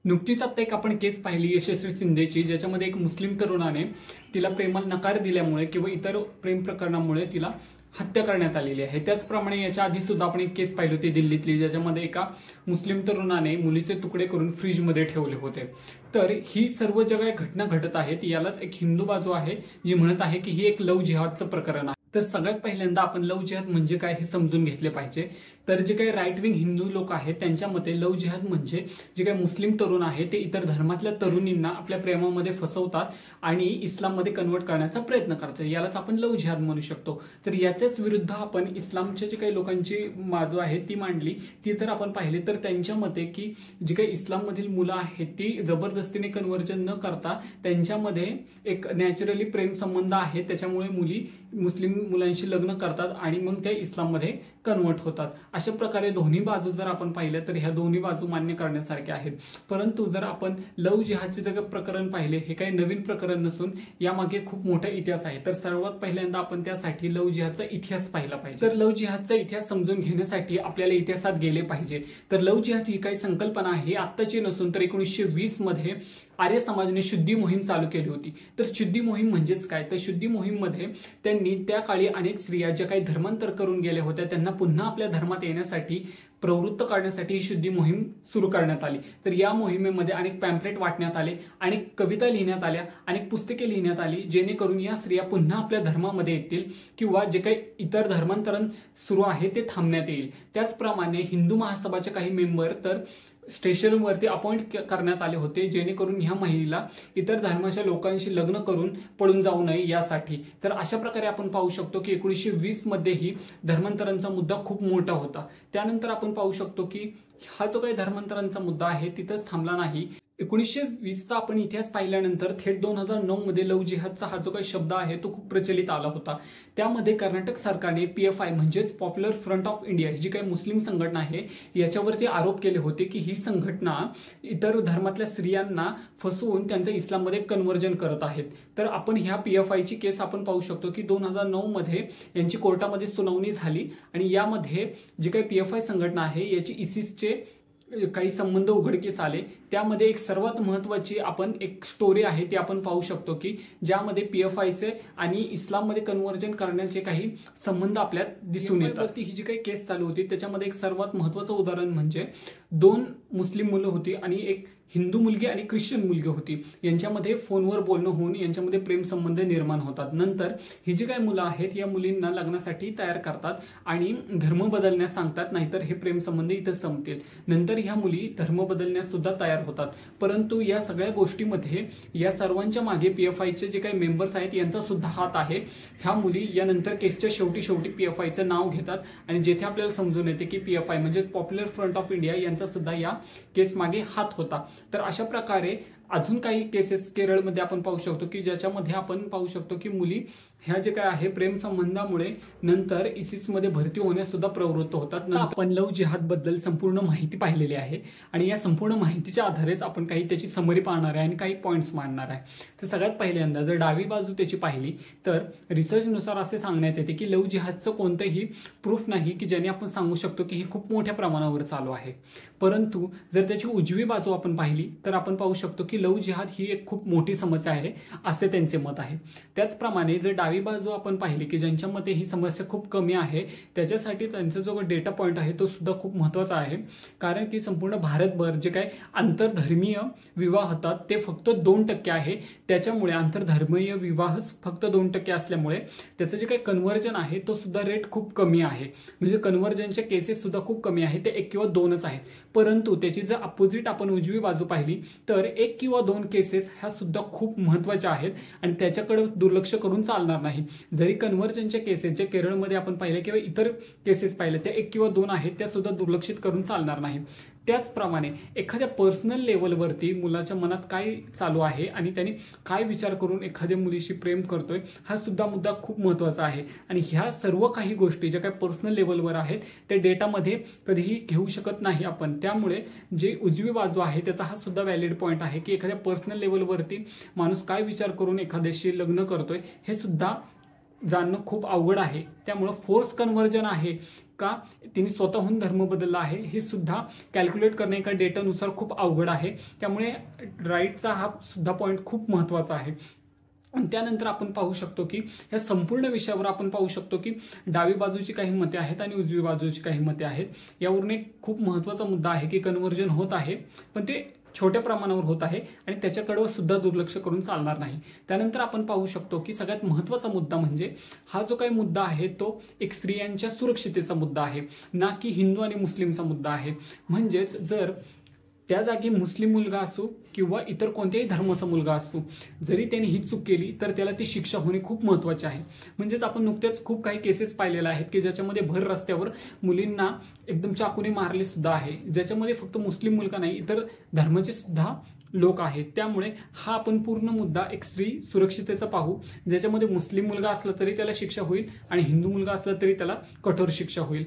नुकतीच आता एक आपण केस पाहिली यशस्वी शिंदेची, ज्याच्यामध्ये एक मुस्लिम तरुणाने तिला प्रेमाला नकार दिल्यामुळे किंवा इतर प्रेम प्रकरणामुळे तिला हत्या करण्यात आलेली आहे। त्याचप्रमाणे याच्या आधी सुद्धा आपण एक केस पाहिली होती दिल्लीतली, ज्याच्यामध्ये एका मुस्लिम तरुणाने मुलीचे तुकडे करून फ्रीजमध्ये ठेवले होते। तर ही सर्व ज्या काही घटना घडत आहेत यालाच एक हिंदू बाजू आहे जी म्हणत आहे की ही एक लव्ह जिहादचं प्रकरण आहे। तर सगळ्यात पहिल्यांदा आपण लव्ह जिहाद म्हणजे काय हे समजून घेतले पाहिजे। तर जे काही राईट विंग हिंदू लोक आहेत त्यांच्या मते लव्ह जिहाद म्हणजे जे काही मुस्लिम तरुण आहे ते इतर धर्मातल्या तरुणींना आपल्या प्रेमामध्ये फसवतात आणि इस्लाममध्ये कन्वर्ट करण्याचा प्रयत्न करतात, यालाच आपण लव्ह जिहाद म्हणू शकतो। तर याच्याच विरुद्ध आपण इस्लामच्या जे काही लोकांची बाजू आहे ती मांडली, ती जर आपण पाहिली तर त्यांच्या मते की जी काही इस्लाममधील मुलं आहेत ती जबरदस्तीने कन्वर्जन न करता त्यांच्यामध्ये एक नॅचरली प्रेम संबंध आहे, त्याच्यामुळे मुली मुस्लिम मुलांशी लग्न करतात आणि मग त्या इस्लाममध्ये कन्वर्ट होतात। अशा प्रकारे दोन्ही बाजू जर आपण पाहिल्या तर ह्या दोन्ही बाजू मान्य करण्यासारख्या आहेत। परंतु जर आपण लव्ह जिहादचे जर प्रकरण पाहिले, हे काही नवीन प्रकरण नसून यामागे खूप मोठा इतिहास आहे। तर सर्वात पहिल्यांदा आपण त्यासाठी लव्ह जिहादचा इतिहास पाहिला पाहिजे। तर लव्ह जिहादचा इतिहास समजून घेण्यासाठी आपल्याला इतिहासात गेले पाहिजे। तर लव्ह जिहाद ही काही संकल्पना आहे आत्ताची नसून तर 1920 मध्ये आर्य समाजाने शुद्धी मोहीम चालू केली होती। तर शुद्धी मोहीम म्हणजेच काय, तर शुद्धी मोहीम मध्ये त्यांनी त्या काळी अनेक स्त्रिया ज्या काही धर्मांतर करून गेल्या होत्या त्यांना पुन्हा आपल्या धर्मात येण्यासाठी प्रवृत्त करण्यासाठी ही शुद्धी मोहीम सुरू करण्यात आली। तर या मोहिमेमध्ये अनेक पॅम्पलेट वाटण्यात आले, अनेक कविता लिहिण्यात आल्या, अनेक पुस्तके लिहिण्यात आली, जेणेकरून या स्त्रिया पुन्हा आपल्या धर्मामध्ये येतील किंवा जे काही इतर धर्मांतरण सुरू आहे ते थांबण्यात येईल। त्याचप्रमाणे हिंदू महासभाचे काही मेंबर तर स्टेशनवरती अपॉइंट करण्यात आले होते, जेणेकरून ह्या महिला इतर धर्माच्या लोकांशी लग्न करून पळून जाऊ नये यासाठी। तर अशा प्रकारे आपण पाहू शकतो की 1920 मध्येही धर्मांतरांचा मुद्दा खूप मोठा होता। त्यानंतर आपण पाहू शकतो की हा जो काही धर्मांतरांचा मुद्दा आहे तिथंच थांबला नाही। 1920चा आपण इतिहास पाहिल्यानंतर थेट 2009 मध्ये लव्ह जिहादचा हा जो काही शब्द आहे तो खूप प्रचलित आला होता। त्यामध्ये कर्नाटक सरकारने PFI म्हणजेच पॉप्युलर फ्रंट ऑफ इंडिया जी काही मुस्लिम संघटना आहे याच्यावरती आरोप केले होते की ही संघटना इतर धर्मातल्या स्त्रियांना फसवून त्यांचं इस्लाममध्ये कन्वर्जन करत आहेत। तर आपण ह्या PFI ची केस आपण पाहू शकतो की 2009 मध्ये यांची कोर्टामध्ये सुनावणी झाली आणि यामध्ये जी काही PFI संघटना आहे याची ISISचे काही संबंध उघडकीस आले। त्यामध्ये एक सर्वात महत्त्वाची आपण एक स्टोरी आहे ती आपण पाहू शकतो की ज्यामध्ये PFIचे आणि इस्लाममध्ये कन्वर्जन करण्याचे काही संबंध आपल्यात दिसून येतात। ही जी काही केस चालू होती त्याच्यामध्ये एक सर्वात महत्त्वाचं उदाहरण म्हणजे 2 मुस्लिम मुलं होती आणि एक हिंदू मुलगी आणि ख्रिश्चन मुलगी होती, यांच्यामध्ये फोनवर बोलणं होऊन यांच्यामध्ये प्रेम संबंध निर्माण होतात। नंतर ही जी काही मुलं आहेत या मुलींना लग्नासाठी तयार करतात आणि धर्म बदलण्यास सांगतात, नाहीतर हे प्रेम संबंध इथं संपतील। नंतर ह्या मुली धर्म बदलण्यास सुद्धा तयार होतात। परंतु या सगळ्या गोष्टीमध्ये या सर्वांच्या मागे PFIचे जे काही मेंबर्स आहेत यांचा सुद्धा हात आहे। ह्या मुली यानंतर केसच्या शेवटी PFIचं नाव घेतात आणि जेथे आपल्याला समजून येते की PFI म्हणजे पॉप्युलर फ्रंट ऑफ इंडिया यांचा सुद्धा या केस मागे हात होता। तर अशा प्रकारे अजून काही केसेस केरळमध्ये आपण पाहू शकतो की ज्याच्यामध्ये आपण पाहू शकतो की मुली ह्या जे काय आहे प्रेम संबंधामुळे नंतर ISIS मध्ये भरती होण्यास सुद्धा प्रवृत्त होतात। आपण लव्ह जिहाद बद्दल संपूर्ण माहिती पाहिलेली आहे आणि या संपूर्ण माहितीच्या आधारेच आपण काही त्याची समरी पाहणार आहे आणि काही पॉइंट्स मांडणार आहे। तर सगळ्यात पहिल्यांदा जर डावी बाजू त्याची पाहिली तर रिसर्चनुसार असे सांगण्यात येते की लव्ह जिहादचं कोणतंही प्रूफ नाही की ज्याने आपण सांगू शकतो की हे खूप मोठ्या प्रमाणावर चालू आहे। परंतु जर त्याची उजवी बाजू आपण पाहिली तर आपण पाहू शकतो की लव्ह जिहाद ही एक खूप मोठी समस्या आहे असे त्यांचे मत आहे। त्याचप्रमाणे जर डावी बाजू आपण पाहिली की ज्यांच्या मते ही समस्या खूप कमी आहे त्याच्यासाठी त्यांचा जो डेटा पॉइंट आहे तो सुद्धा खूप महत्त्वाचा आहे, कारण की संपूर्ण भारतभर जे काही आंतरधर्मीय विवाह होतात ते फक्त 2% आहे। त्याच्यामुळे आंतरधर्मीय विवाहच फक्त 2% असल्यामुळे त्याचं जे काही कन्वर्जन आहे तो सुद्धा रेट खूप कमी आहे, म्हणजे कन्वर्जनच्या केसेस सुद्धा खूप कमी आहे, ते 1 किंवा 2च आहेत। परंतु त्याची जर अपोजिट आपण उजवी बाजू पाहिली तर 1 किंवा 2 केसेस ह्या सुद्धा खूप महत्त्वाच्या आहेत आणि त्याच्याकडे दुर्लक्ष करून चालणार नाही। जरी कन्वर्जनच्या केसेस जे केरळमध्ये आपण पाहिले किंवा इतर केसेस पाहिले त्या 1 किंवा 2 आहेत त्या सुद्धा दुर्लक्षित करून चालणार नाही। त्याचप्रमाणे एखाद्या पर्सनल लेवलवरती मुलाच्या मनात काय चालू आहे आणि त्याने काय विचार करून एखाद्या मुलीशी प्रेम करतोय हा सुद्धा मुद्दा खूप महत्त्वाचा आहे। आणि ह्या सर्व काही गोष्टी ज्या काही पर्सनल लेवलवर आहेत त्या डेटामध्ये कधीही घेऊ शकत नाही आपण। त्यामुळे जे उजवी बाजू आहे त्याचा हा सुद्धा व्हॅलिड पॉइंट आहे की एखाद्या पर्सनल लेवलवरती माणूस काय विचार करून एखाद्याशी लग्न करतोय हे सुद्धा जाणणं खूप अवघड आहे। त्यामुळे फोर्स कन्वर्जन आहे का तिने स्वतःहून धर्म बदलला आहे हे सुद्धा कॅल्क्युलेट करणे एका डेटानुसार खूप अवघड आहे. त्यामुळे राईटचा हा सुद्धा पॉईंट खूप महत्वाचा आहे. आणि त्यानंतर आपण पाहू शकतो की या संपूर्ण विषयावर आपण पाहू शकतो की डावी बाजूची काही मते आहेत आणि उजवी बाजूची काही मते आहेत. यावरून एक खूप महत्वाचा मुद्दा आहे की कन्व्हर्जन होत आहे, पण ते छोट्या प्रमाणावर होत आहे आणि त्याच्याकडे सुद्धा दुर्लक्ष करून चालणार नाही. त्यानंतर आपण पाहू शकतो की सगळ्यात महत्वाचा मुद्दा म्हणजे हा जो काही मुद्दा आहे तो एक स्त्रियांच्या सुरक्षितेचा मुद्दा आहे, ना की हिंदू आणि मुस्लिमचा मुद्दा आहे. म्हणजेच जर त्या जागी मुस्लिम मुलगा असो किंवा इतर कोणत्याही धर्माचा मुलगा असो, जरी त्याने ही चूक केली तर त्याला ती शिक्षा होणे खूप महत्वाचे आहे. म्हणजेच आपण नुकतेच खूप काही केसेस पाहिलेल्या आहेत की ज्याच्यामध्ये भर रस्त्यावर मुलींना एकदम चाकूने मारले सुद्धा आहे, ज्याच्यामध्ये फक्त मुस्लिम मुलगा नाही इतर धर्माचे सुद्धा लोक आहेत. त्यामुळे हा आपण पूर्ण मुद्दा एक स्त्री सुरक्षितेचा पाहू, ज्याच्यामध्ये मुस्लिम मुलगा असला तरी त्याला शिक्षा होईल आणि हिंदू मुलगा असला तरी त्याला कठोर शिक्षा होईल.